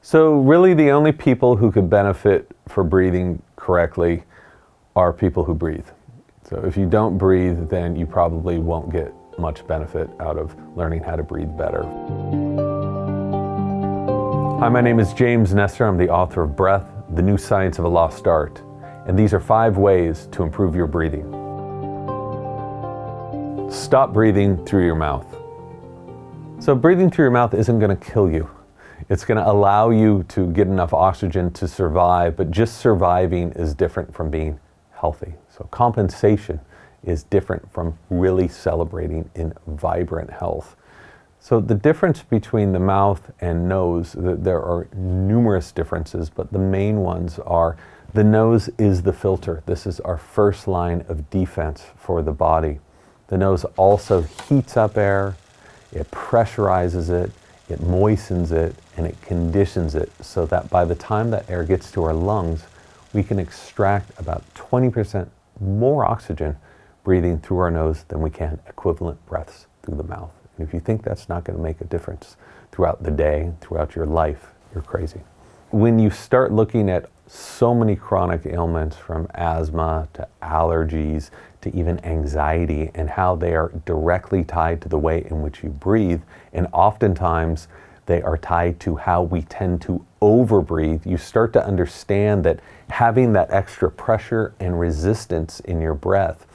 So really the only people who could benefit for breathing correctly are people who breathe. So if you don't breathe, then you probably won't get much benefit out of learning how to breathe better. Hi, my name is James Nestor. I'm the author of Breath, The New Science of a Lost Art. And these are 5 ways to improve your breathing. Stop breathing through your mouth. So breathing through your mouth isn't going to kill you. It's going to allow you to get enough oxygen to survive, but just surviving is different from being healthy. So compensation is different from really celebrating in vibrant health. So the difference between the mouth and nose, there are numerous differences, but the main ones are the nose is the filter. This is our first line of defense for the body. The nose also heats up air, it pressurizes it, it moistens it, and it conditions it so that by the time that air gets to our lungs, we can extract about 20% more oxygen breathing through our nose than we can equivalent breaths through the mouth. And if you think that's not going to make a difference throughout the day, throughout your life, you're crazy. When you start looking at so many chronic ailments, from asthma to allergies to even anxiety, and how they are directly tied to the way in which you breathe, and oftentimes they are tied to how we tend to overbreathe, you start to understand that having that extra pressure and resistance in your breath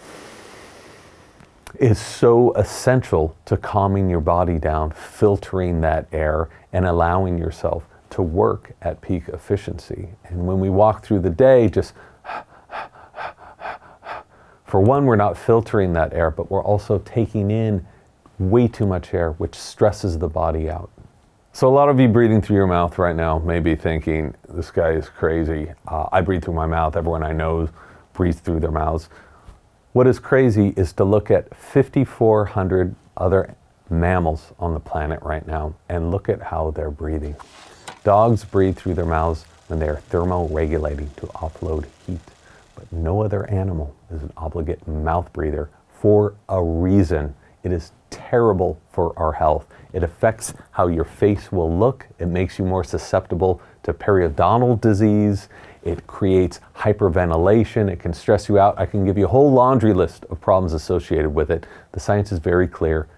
is so essential to calming your body down, filtering that air, and allowing yourself to work at peak efficiency. And when we walk through the day, just for one, we're not filtering that air, but we're also taking in way too much air, which stresses the body out. So a lot of you breathing through your mouth right now may be thinking, this guy is crazy. I breathe through my mouth. Everyone I know breathes through their mouths. What is crazy is to look at 5,400 other mammals on the planet right now and look at how they're breathing. Dogs breathe through their mouths when they are thermoregulating to offload heat, but no other animal is an obligate mouth breather for a reason. It is terrible for our health. It affects how your face will look. It makes you more susceptible to periodontal disease. It creates hyperventilation. It can stress you out. I can give you a whole laundry list of problems associated with it. The science is very clear.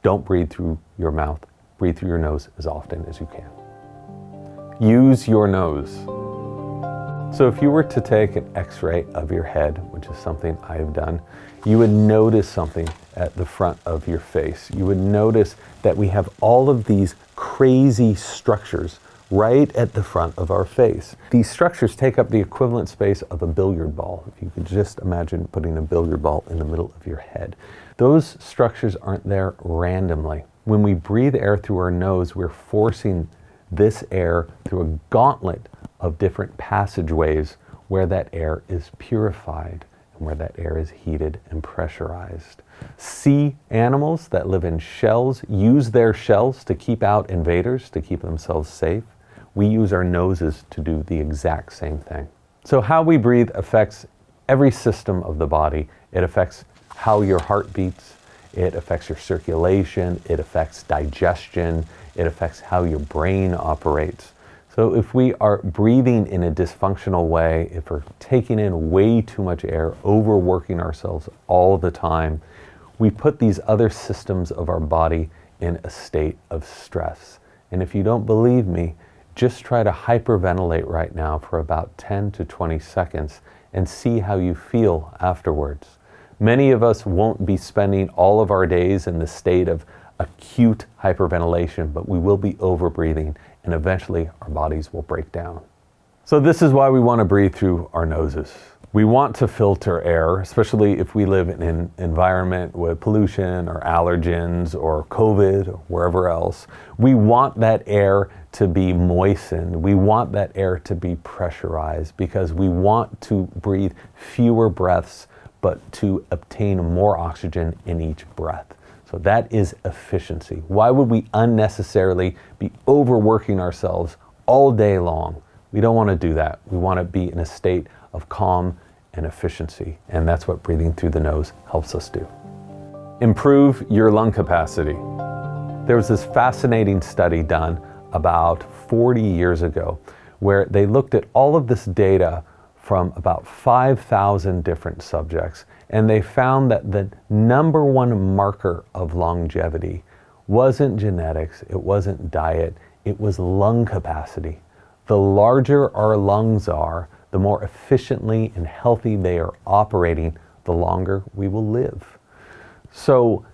Don't breathe through your mouth. Breathe through your nose as often as you can. Use your nose. So if you were to take an x-ray of your head, which is something I've done, you would notice something at the front of your face. You would notice that we have all of these crazy structures right at the front of our face. These structures take up the equivalent space of a billiard ball. If you could just imagine putting a billiard ball in the middle of your head. Those structures aren't there randomly. When we breathe air through our nose, we're forcing this air through a gauntlet of different passageways where that air is purified and where that air is heated and pressurized. Sea animals that live in shells use their shells to keep out invaders, to keep themselves safe. We use our noses to do the exact same thing. So how we breathe affects every system of the body. It affects how your heart beats. It affects your circulation. It affects digestion. It affects how your brain operates. So if we are breathing in a dysfunctional way, if we're taking in way too much air, overworking ourselves all the time, we put these other systems of our body in a state of stress. And if you don't believe me, just try to hyperventilate right now for about 10 to 20 seconds and see how you feel afterwards. Many of us won't be spending all of our days in the state of acute hyperventilation, but we will be overbreathing, and eventually our bodies will break down. So this is why we want to breathe through our noses. We want to filter air, especially if we live in an environment with pollution or allergens or COVID or wherever else. We want that air to be moistened. We want that air to be pressurized because we want to breathe fewer breaths, but to obtain more oxygen in each breath. So that is efficiency. Why would we unnecessarily be overworking ourselves all day long? We don't want to do that. We want to be in a state of calm and efficiency, and that's what breathing through the nose helps us do. Improve your lung capacity. There was this fascinating study done about 40 years ago, where they looked at all of this data from about 5,000 different subjects, and they found that the number one marker of longevity wasn't genetics, it wasn't diet, it was lung capacity. The larger our lungs are, the more efficiently and healthy they are operating, the longer we will live. So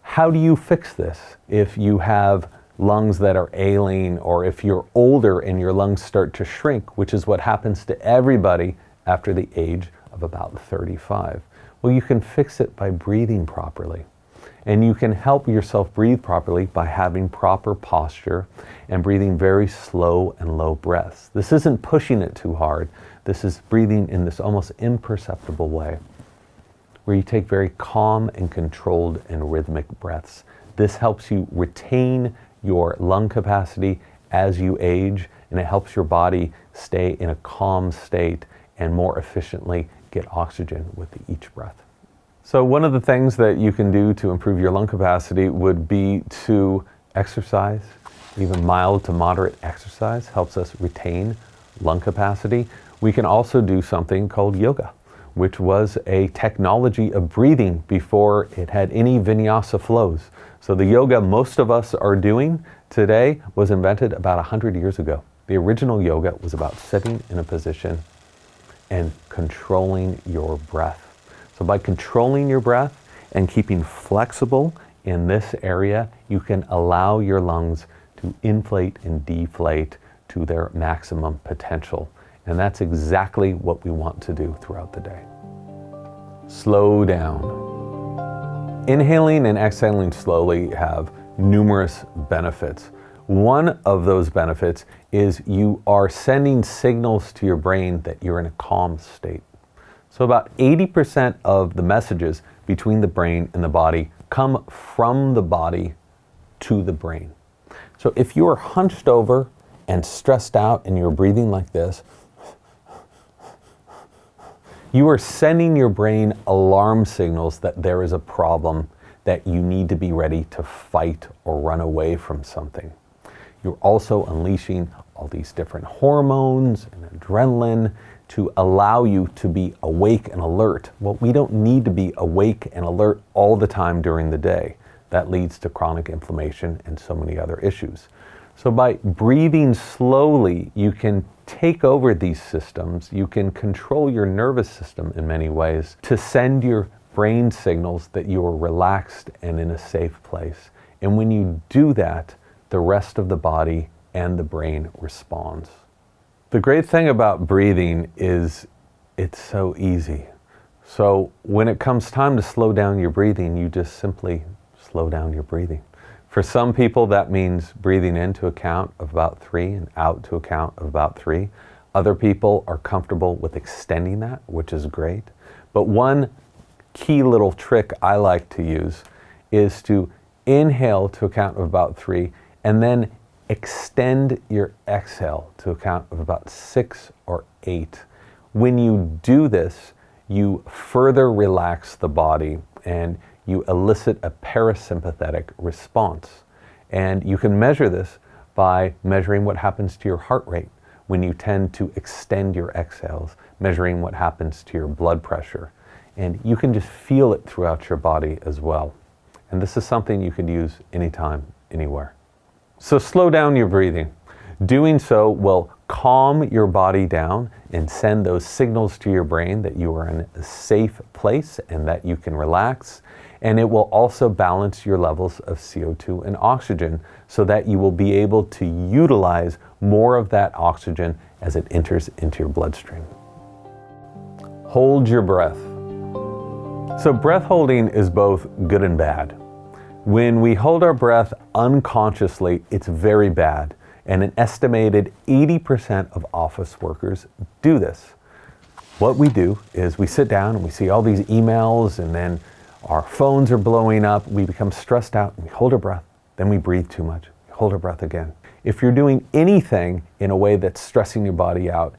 how do you fix this if you have lungs that are ailing, or if you're older and your lungs start to shrink, which is what happens to everybody after the age of about 35? Well, you can fix it by breathing properly. And you can help yourself breathe properly by having proper posture and breathing very slow and low breaths. This isn't pushing it too hard. This is breathing in this almost imperceptible way, where you take very calm and controlled and rhythmic breaths. This helps you retain your lung capacity as you age, and it helps your body stay in a calm state and more efficiently get oxygen with each breath. So one of the things that you can do to improve your lung capacity would be to exercise. Even mild to moderate exercise helps us retain lung capacity. We can also do something called yoga, which was a technology of breathing before it had any vinyasa flows. So the yoga most of us are doing today was invented about 100 years ago. The original yoga was about sitting in a position and controlling your breath. So by controlling your breath and keeping flexible in this area, you can allow your lungs to inflate and deflate to their maximum potential. And that's exactly what we want to do throughout the day. Slow down. Inhaling and exhaling slowly have numerous benefits. One of those benefits is you are sending signals to your brain that you're in a calm state. So about 80% of the messages between the brain and the body come from the body to the brain. So if you are hunched over and stressed out and you're breathing like this, you are sending your brain alarm signals that there is a problem, that you need to be ready to fight or run away from something. You're also unleashing all these different hormones and adrenaline to allow you to be awake and alert. Well, we don't need to be awake and alert all the time during the day. That leads to chronic inflammation and so many other issues. So by breathing slowly, you can take over these systems. You can control your nervous system in many ways to send your brain signals that you are relaxed and in a safe place. And when you do that, the rest of the body and the brain responds. The great thing about breathing is it's so easy. So when it comes time to slow down your breathing, you just simply slow down your breathing. For some people, that means breathing in to a count of about 3 and out to a count of about 3. Other people are comfortable with extending that, which is great. But one key little trick I like to use is to inhale to a count of about 3 and then extend your exhale to a count of about 6 or 8. When you do this, you further relax the body and you elicit a parasympathetic response. And you can measure this by measuring what happens to your heart rate when you tend to extend your exhales, measuring what happens to your blood pressure. And you can just feel it throughout your body as well. And this is something you can use anytime, anywhere. So slow down your breathing. Doing so will calm your body down and send those signals to your brain that you are in a safe place and that you can relax. And it will also balance your levels of CO2 and oxygen so that you will be able to utilize more of that oxygen as it enters into your bloodstream. Hold your breath. So breath holding is both good and bad. When we hold our breath unconsciously, it's very bad. And an estimated 80% of office workers do this. What we do is we sit down and we see all these emails and then our phones are blowing up. We become stressed out and we hold our breath. Then we breathe too much. We hold our breath again. If you're doing anything in a way that's stressing your body out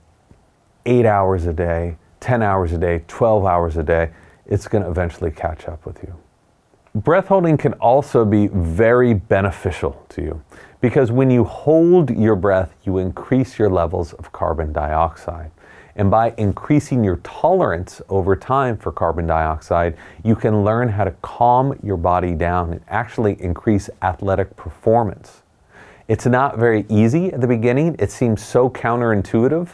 8 hours a day, 10 hours a day, 12 hours a day, it's going to eventually catch up with you. Breath holding can also be very beneficial to you Because when you hold your breath, you increase your levels of carbon dioxide. And by increasing your tolerance over time for carbon dioxide, you can learn how to calm your body down and actually increase athletic performance. It's not very easy at the beginning. It seems so counterintuitive.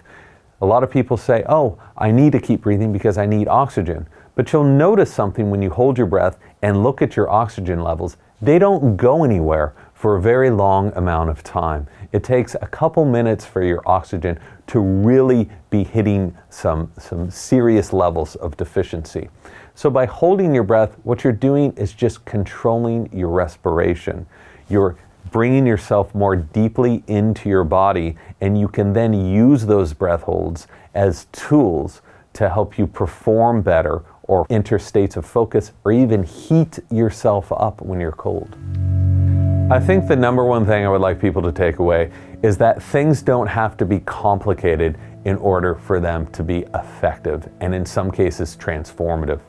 A lot of people say, oh, I need to keep breathing because I need oxygen. But you'll notice something when you hold your breath and look at your oxygen levels. They don't go anywhere for a very long amount of time. It takes a couple minutes for your oxygen to really be hitting some serious levels of deficiency. So by holding your breath, what you're doing is just controlling your respiration. You're bringing yourself more deeply into your body, and you can then use those breath holds as tools to help you perform better or enter states of focus or even heat yourself up when you're cold. I think the number one thing I would like people to take away is that things don't have to be complicated in order for them to be effective and in some cases transformative.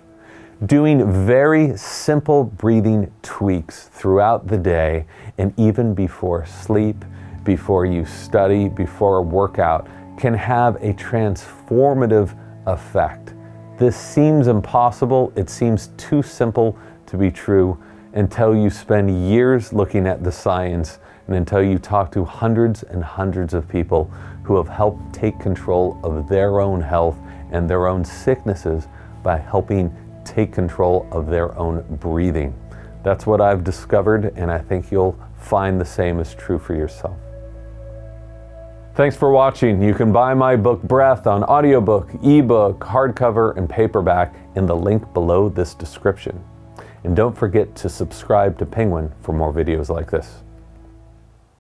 Doing very simple breathing tweaks throughout the day and even before sleep, before you study, before a workout can have a transformative effect. This seems impossible, it seems too simple to be true until you spend years looking at the science and until you talk to hundreds and hundreds of people who have helped take control of their own health and their own sicknesses by helping take control of their own breathing. That's what I've discovered, and I think you'll find the same is true for yourself. Thanks for watching. You can buy my book Breath on audiobook, ebook, hardcover, and paperback in the link below this description. And don't forget to subscribe to Penguin for more videos like this.